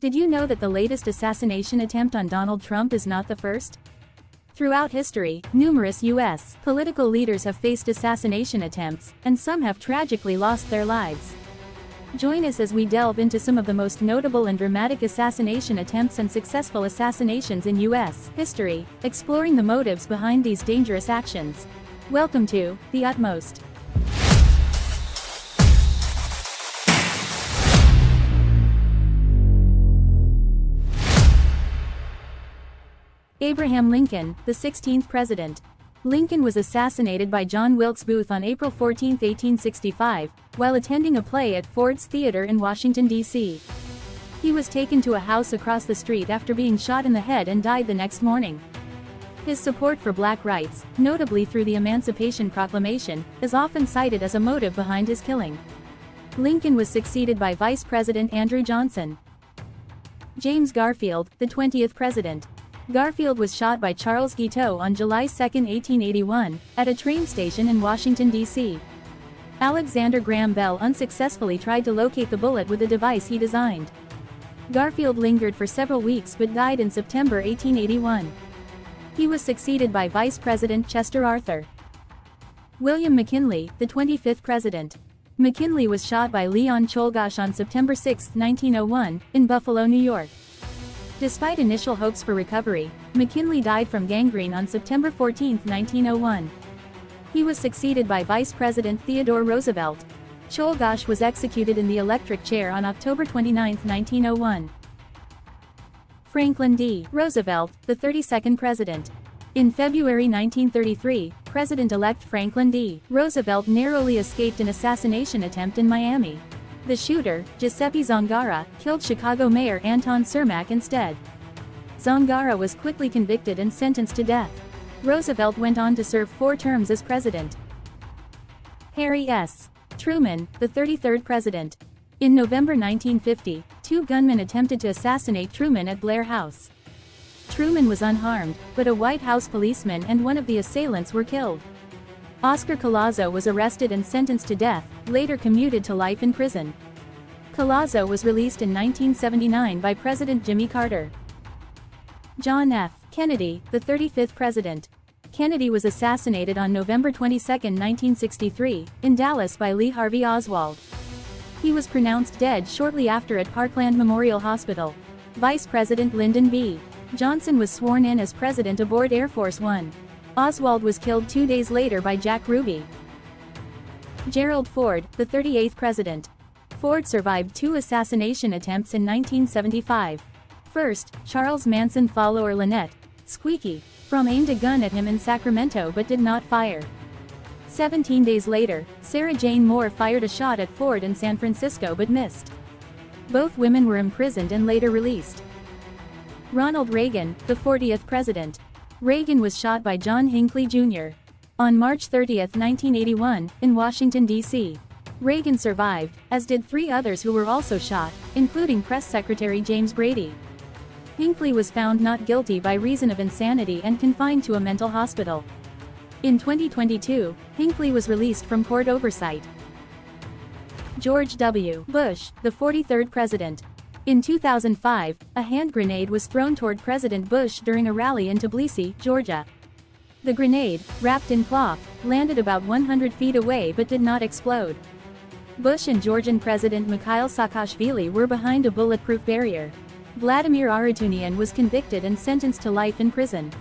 Did you know that the latest assassination attempt on Donald Trump is not the first? Throughout history, numerous U.S. political leaders have faced assassination attempts, and some have tragically lost their lives. Join us as we delve into some of the most notable and dramatic assassination attempts and successful assassinations in U.S. history, exploring the motives behind these dangerous actions. Welcome to The Utmost. Abraham Lincoln, the 16th president. Lincoln was assassinated by John Wilkes Booth on April 14, 1865, while attending a play at Ford's Theater in Washington, D.C. He was taken to a house across the street after being shot in the head and died the next morning. His support for black rights, notably through the Emancipation Proclamation, is often cited as a motive behind his killing. Lincoln was succeeded by Vice President Andrew Johnson. James Garfield, the 20th president. Garfield was shot by Charles Guiteau on July 2, 1881, at a train station in Washington, D.C. Alexander Graham Bell unsuccessfully tried to locate the bullet with a device he designed. Garfield lingered for several weeks but died in September 1881. He was succeeded by Vice President Chester Arthur. William McKinley, the 25th president. McKinley was shot by Leon Czolgosz on September 6, 1901, in Buffalo, New York. Despite initial hopes for recovery, McKinley died from gangrene on September 14, 1901. He was succeeded by Vice President Theodore Roosevelt. Czolgosz was executed in the electric chair on October 29, 1901. Franklin D. Roosevelt, the 32nd president. In February 1933, President-elect Franklin D. Roosevelt narrowly escaped an assassination attempt in Miami. The shooter, Giuseppe Zangara, killed Chicago Mayor Anton Cermak instead. Zangara was quickly convicted and sentenced to death. Roosevelt went on to serve 4 terms as president. Harry S. Truman, the 33rd president. In November 1950, 2 gunmen attempted to assassinate Truman at Blair House. Truman was unharmed, but a White House policeman and one of the assailants were killed. Oscar Collazo was arrested and sentenced to death, later commuted to life in prison. Collazo was released in 1979 by President Jimmy Carter. John F. Kennedy, the 35th president. Kennedy was assassinated on November 22, 1963, in Dallas by Lee Harvey Oswald. He was pronounced dead shortly after at Parkland Memorial Hospital. Vice President Lyndon B. Johnson was sworn in as president aboard Air Force One. Oswald was killed 2 days later by Jack Ruby. Gerald Ford, the 38th president. Ford survived 2 assassination attempts in 1975. First, Charles Manson follower Lynette, Squeaky, Fromme aimed a gun at him in Sacramento but did not fire. 17 days later, Sarah Jane Moore fired a shot at Ford in San Francisco but missed. Both women were imprisoned and later released. Ronald Reagan, the 40th president. Reagan was shot by John Hinckley Jr. on March 30, 1981, in Washington, D.C. Reagan survived, as did 3 others who were also shot, including Press Secretary James Brady. Hinckley was found not guilty by reason of insanity and confined to a mental hospital. In 2022, Hinckley was released from court oversight. George W. Bush, the 43rd president. In 2005, a hand grenade was thrown toward President Bush during a rally in Tbilisi, Georgia. The grenade, wrapped in cloth, landed about 100 feet away but did not explode. Bush and Georgian President Mikhail Saakashvili were behind a bulletproof barrier. Vladimir Arutunian was convicted and sentenced to life in prison.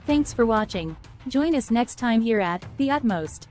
Thanks for watching. Join us next time here at The Utmost.